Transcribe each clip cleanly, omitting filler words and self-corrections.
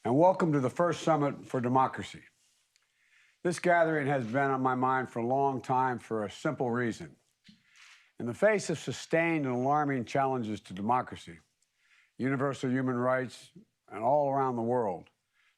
and welcome to the first Summit for Democracy. This gathering has been on my mind for a long time for a simple reason. In the face of sustained and alarming challenges to democracy, universal human rights, and all around the world,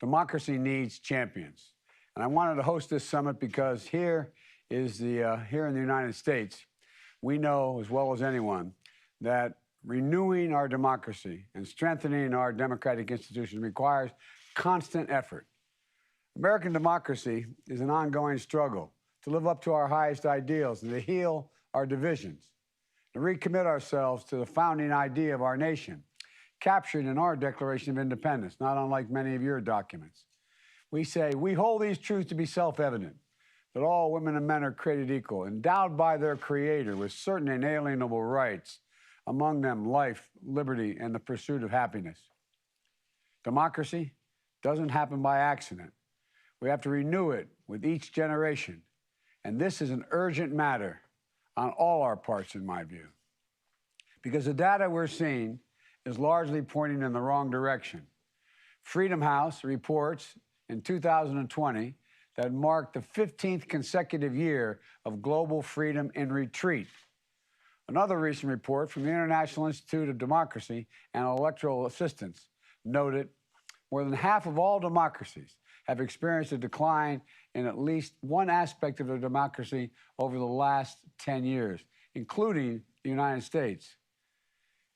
democracy needs champions. And I wanted to host this summit because here in the United States, we know as well as anyone that renewing our democracy and strengthening our democratic institutions requires constant effort. American democracy is an ongoing struggle to live up to our highest ideals and to heal our divisions, to recommit ourselves to the founding idea of our nation, captured in our Declaration of Independence, not unlike many of your documents. We say, we hold these truths to be self-evident, that all women and men are created equal, endowed by their Creator with certain inalienable rights, among them life, liberty, and the pursuit of happiness. Democracy doesn't happen by accident. We have to renew it with each generation. And this is an urgent matter on all our parts, in my view. Because the data we're seeing is largely pointing in the wrong direction. Freedom House reports in 2020 that marked the 15th consecutive year of global freedom in retreat. Another recent report from the International Institute of Democracy and Electoral Assistance noted more than half of all democracies have experienced a decline in at least one aspect of their democracy over the last 10 years, including the United States.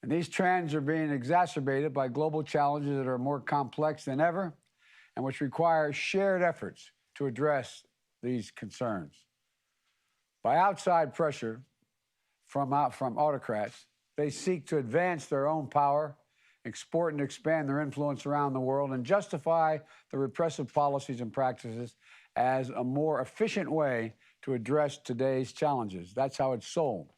And these trends are being exacerbated by global challenges that are more complex than ever and which require shared efforts to address these concerns. By outside pressure from autocrats, they seek to advance their own power, export and expand their influence around the world, and justify the repressive policies and practices as a more efficient way to address today's challenges. That's how it's sold.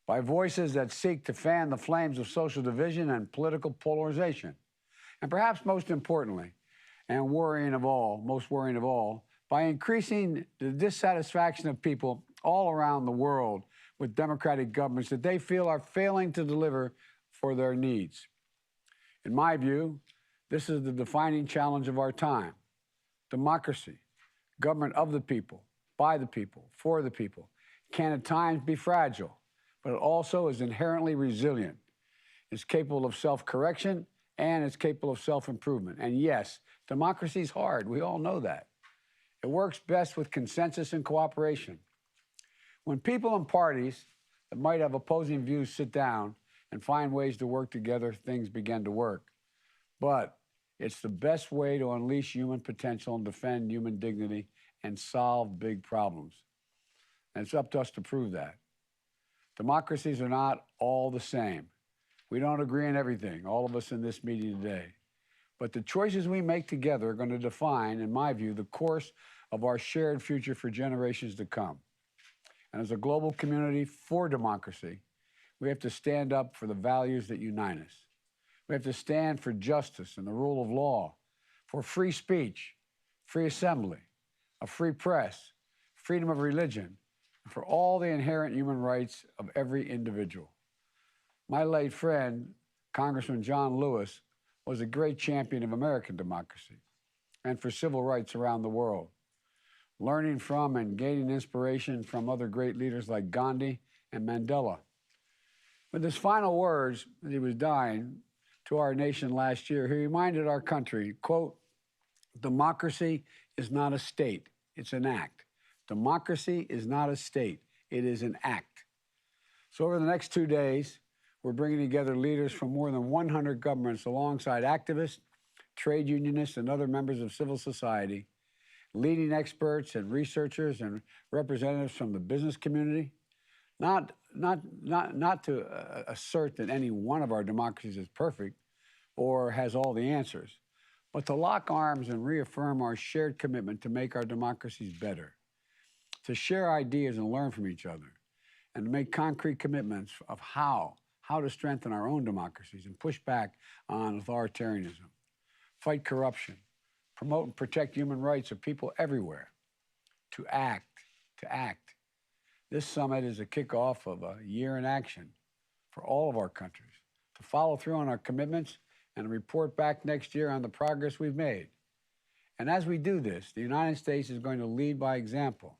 By voices that seek to fan the flames of social division and political polarization. And perhaps most importantly, and most worrying of all, by increasing the dissatisfaction of people all around the world with democratic governments that they feel are failing to deliver for their needs. In my view, this is the defining challenge of our time. Democracy, government of the people, by the people, for the people, can at times be fragile, but it also is inherently resilient. It's capable of self-correction and it's capable of self-improvement. And yes, democracy is hard. We all know that. It works best with consensus and cooperation. When people and parties that might have opposing views sit down and find ways to work together, things begin to work. But it's the best way to unleash human potential and defend human dignity and solve big problems. And it's up to us to prove that. Democracies are not all the same. We don't agree on everything, all of us in this meeting today. But the choices we make together are going to define, in my view, the course of our shared future for generations to come. And as a global community for democracy, we have to stand up for the values that unite us. We have to stand for justice and the rule of law, for free speech, free assembly, a free press, freedom of religion, and for all the inherent human rights of every individual. My late friend, Congressman John Lewis, was a great champion of American democracy and for civil rights around the world, learning from and gaining inspiration from other great leaders like Gandhi and Mandela. With his final words as he was dying to our nation last year, he reminded our country, quote, "Democracy is not a state, it's an act. Democracy is not a state, it is an act." So over the next 2 days, we're bringing together leaders from more than 100 governments alongside activists, trade unionists, and other members of civil society, leading experts and researchers and representatives from the business community, not to assert that any one of our democracies is perfect or has all the answers, but to lock arms and reaffirm our shared commitment to make our democracies better, to share ideas and learn from each other, and to make concrete commitments of how to strengthen our own democracies and push back on authoritarianism, fight corruption, promote and protect human rights of people everywhere, to act. This summit is a kickoff of a year in action for all of our countries to follow through on our commitments and report back next year on the progress we've made. And as we do this, the United States is going to lead by example,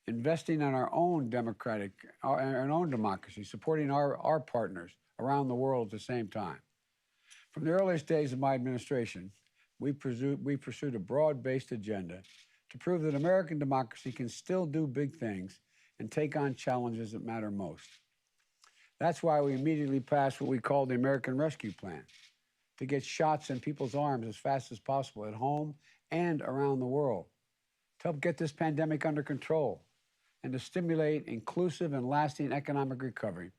investing in our own democracy, supporting our partners around the world at the same time. From the earliest days of my administration, we pursued a broad-based agenda to prove that American democracy can still do big things and take on challenges that matter most. That's why we immediately passed what we call the American Rescue Plan, to get shots in people's arms as fast as possible at home and around the world, to help get this pandemic under control, and to stimulate inclusive and lasting economic recovery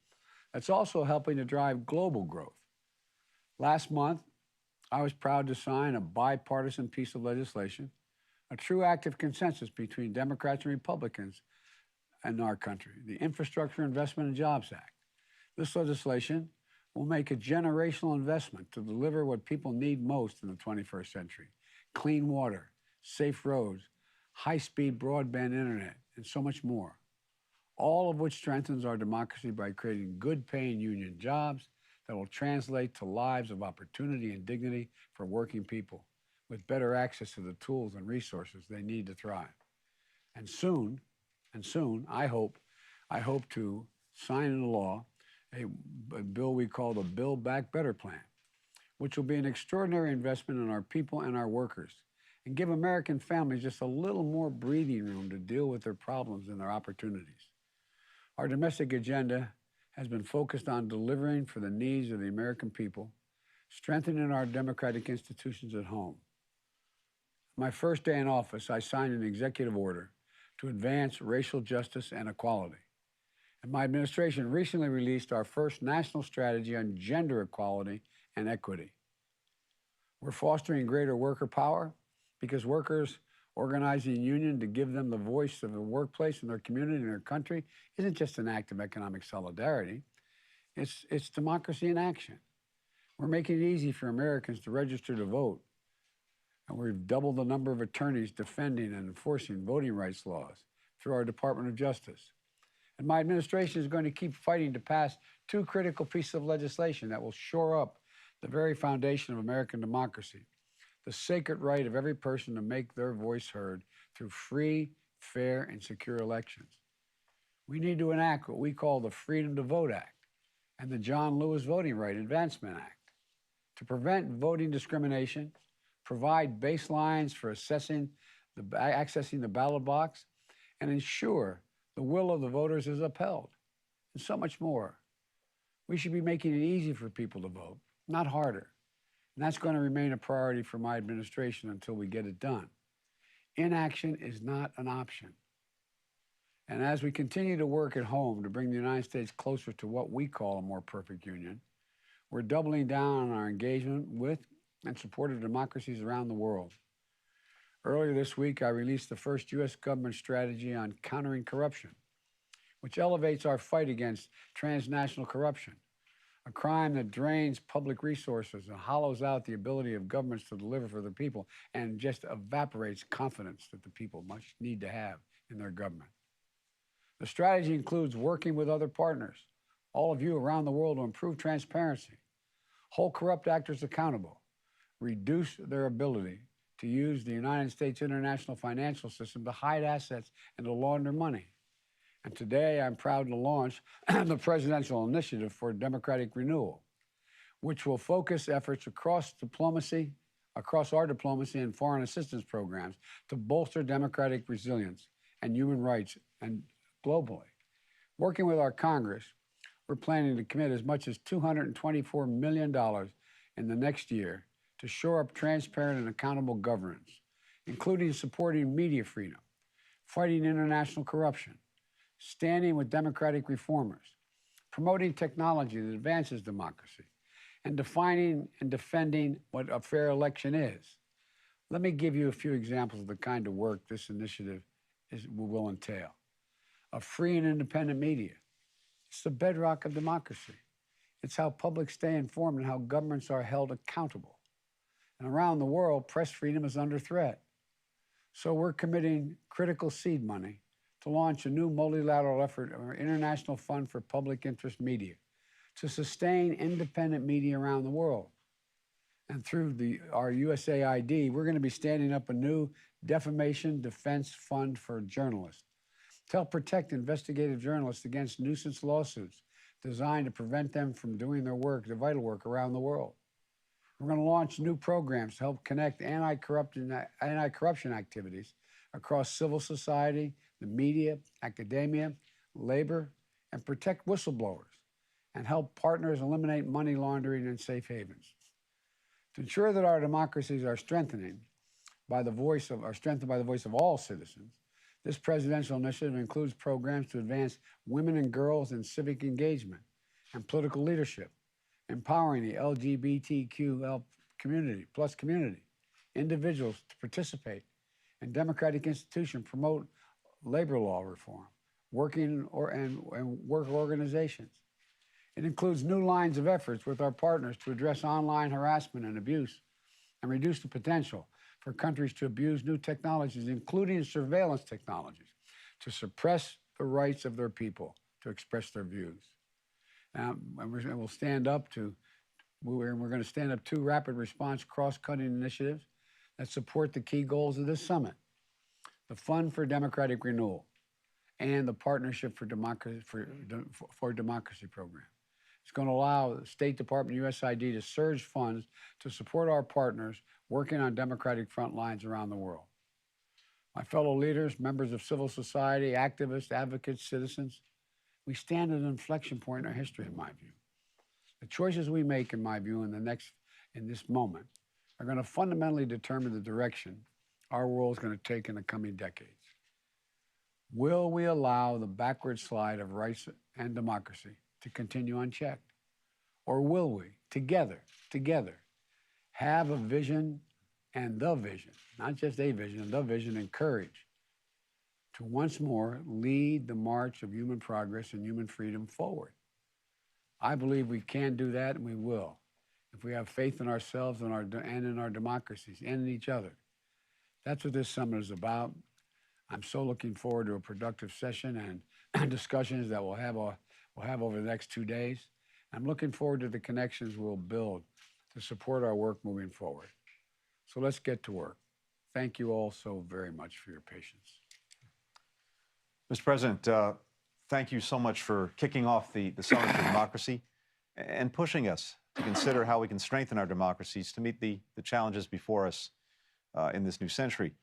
that's also helping to drive global growth. Last month, I was proud to sign a bipartisan piece of legislation, a true act of consensus between Democrats and Republicans in our country, the Infrastructure Investment and Jobs Act. This legislation will make a generational investment to deliver what people need most in the 21st century: clean water, safe roads, high-speed broadband internet, and so much more, all of which strengthens our democracy by creating good-paying union jobs that will translate to lives of opportunity and dignity for working people with better access to the tools and resources they need to thrive. And soon, I hope to sign into law a bill we call the Build Back Better Plan, which will be an extraordinary investment in our people and our workers and give American families just a little more breathing room to deal with their problems and their opportunities. Our domestic agenda has been focused on delivering for the needs of the American people, strengthening our democratic institutions at home. My first day in office, I signed an executive order to advance racial justice and equality. And my administration recently released our first national strategy on gender equality and equity. We're fostering greater worker power because workers organizing a union to give them the voice of the workplace in their community and their country isn't just an act of economic solidarity. It's democracy in action. We're making it easy for Americans to register to vote. And we've doubled the number of attorneys defending and enforcing voting rights laws through our Department of Justice. And my administration is going to keep fighting to pass two critical pieces of legislation that will shore up the very foundation of American democracy: the sacred right of every person to make their voice heard through free, fair, and secure elections. We need to enact what we call the Freedom to Vote Act and the John Lewis Voting Right Advancement Act to prevent voting discrimination, provide baselines for accessing the ballot box, and ensure the will of the voters is upheld, and so much more. We should be making it easy for people to vote, not harder. And that's going to remain a priority for my administration until we get it done. Inaction is not an option. And as we continue to work at home to bring the United States closer to what we call a more perfect union, we're doubling down on our engagement with and support of democracies around the world. Earlier this week, I released the first U.S. government strategy on countering corruption, which elevates our fight against transnational corruption, a crime that drains public resources and hollows out the ability of governments to deliver for the people and just evaporates confidence that the people much need to have in their government. The strategy includes working with other partners, all of you around the world, to improve transparency, hold corrupt actors accountable, reduce their ability to use the United States international financial system to hide assets and to launder money. And today I'm proud to launch the Presidential Initiative for Democratic Renewal, which will focus efforts across our diplomacy and foreign assistance programs to bolster democratic resilience and human rights and globally. Working with our Congress, we're planning to commit as much as $224 million in the next year to shore up transparent and accountable governance, including supporting media freedom, fighting international corruption, standing with democratic reformers, promoting technology that advances democracy, and defining and defending what a fair election is. Let me give you a few examples of the kind of work this initiative will entail. A free and independent media. It's the bedrock of democracy. It's how publics stay informed and how governments are held accountable. And around the world, press freedom is under threat. So we're committing critical seed money to launch a new multilateral effort of our International Fund for Public Interest Media to sustain independent media around the world. And through our USAID, we're going to be standing up a new defamation defense fund for journalists to help protect investigative journalists against nuisance lawsuits designed to prevent them from doing their work, their vital work around the world. We're going to launch new programs to help connect anti-corruption activities across civil society, the media, academia, labor, and protect whistleblowers, and help partners eliminate money laundering and safe havens. To ensure that our democracies are strengthened by the voice of all citizens, this presidential initiative includes programs to advance women and girls in civic engagement and political leadership, empowering the LGBTQ community, individuals to participate in democratic institutions, promote labor law reform, and work organizations. It includes new lines of efforts with our partners to address online harassment and abuse and reduce the potential for countries to abuse new technologies, including surveillance technologies, to suppress the rights of their people to express their views. And we're going to stand up two rapid response cross-cutting initiatives that support the key goals of this summit: the Fund for Democratic Renewal and the Partnership for Democracy program. It's going to allow the State Department, USAID, to surge funds to support our partners working on democratic front lines around the world. My fellow leaders, members of civil society, activists, advocates, citizens, we stand at an inflection point in our history, in my view. The choices we make, in my view, in this moment, are going to fundamentally determine the direction our world is going to take in the coming decades. Will we allow the backward slide of rights and democracy to continue unchecked? Or will we, together, have a vision and the vision, not just a vision, the vision and courage to once more lead the march of human progress and human freedom forward? I believe we can do that, and we will, if we have faith in ourselves and in our democracies and in each other. That's what this summit is about. I'm so looking forward to a productive session and discussions that we'll have over the next 2 days. I'm looking forward to the connections we'll build to support our work moving forward. So let's get to work. Thank you all so very much for your patience. Mr. President, thank you so much for kicking off the Summit for Democracy and pushing us to consider how we can strengthen our democracies to meet the challenges before us in this new century.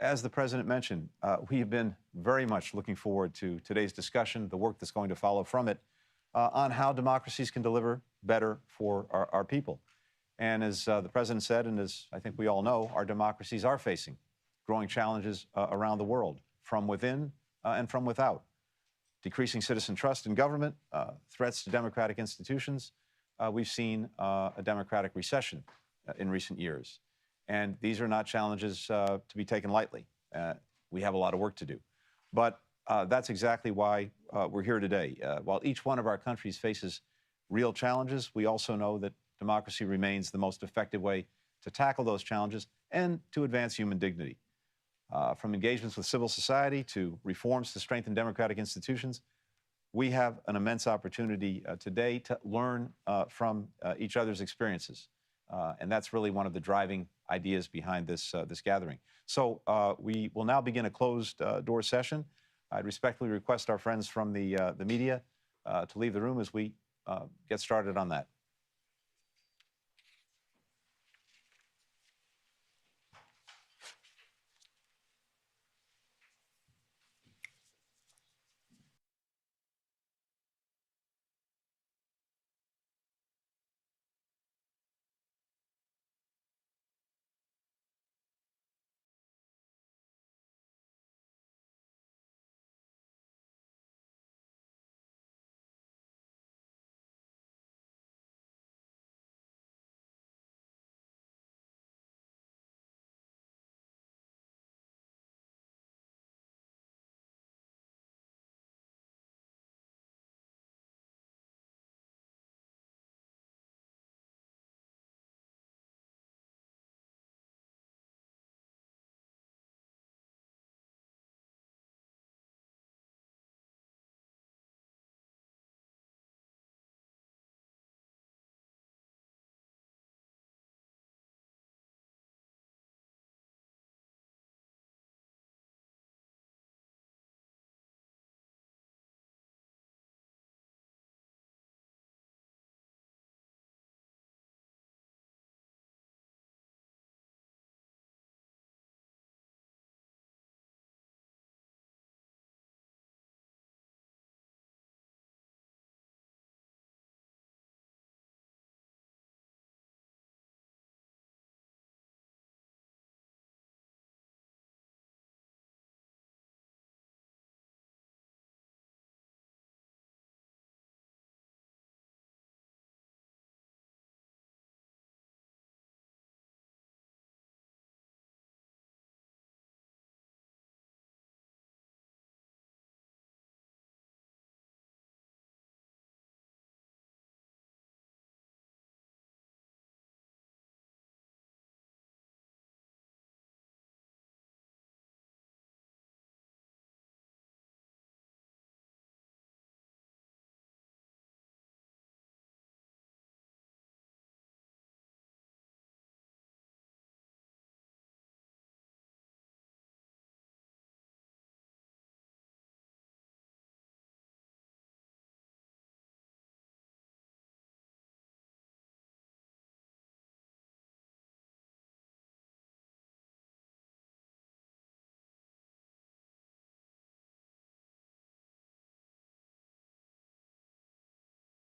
As the President mentioned, we have been very much looking forward to today's discussion, the work that's going to follow from it, on how democracies can deliver better for our people. And as the President said, and as I think we all know, our democracies are facing growing challenges around the world, from within and from without. Decreasing citizen trust in government, threats to democratic institutions. We've seen a democratic recession in recent years. And these are not challenges to be taken lightly. We have a lot of work to do. But that's exactly why we're here today. While each one of our countries faces real challenges, we also know that democracy remains the most effective way to tackle those challenges and to advance human dignity. From engagements with civil society to reforms to strengthen democratic institutions, we have an immense opportunity today to learn from each other's experiences. And that's really one of the driving ideas behind this gathering. So we will now begin a closed door session. I'd respectfully request our friends from the media to leave the room as we get started on that.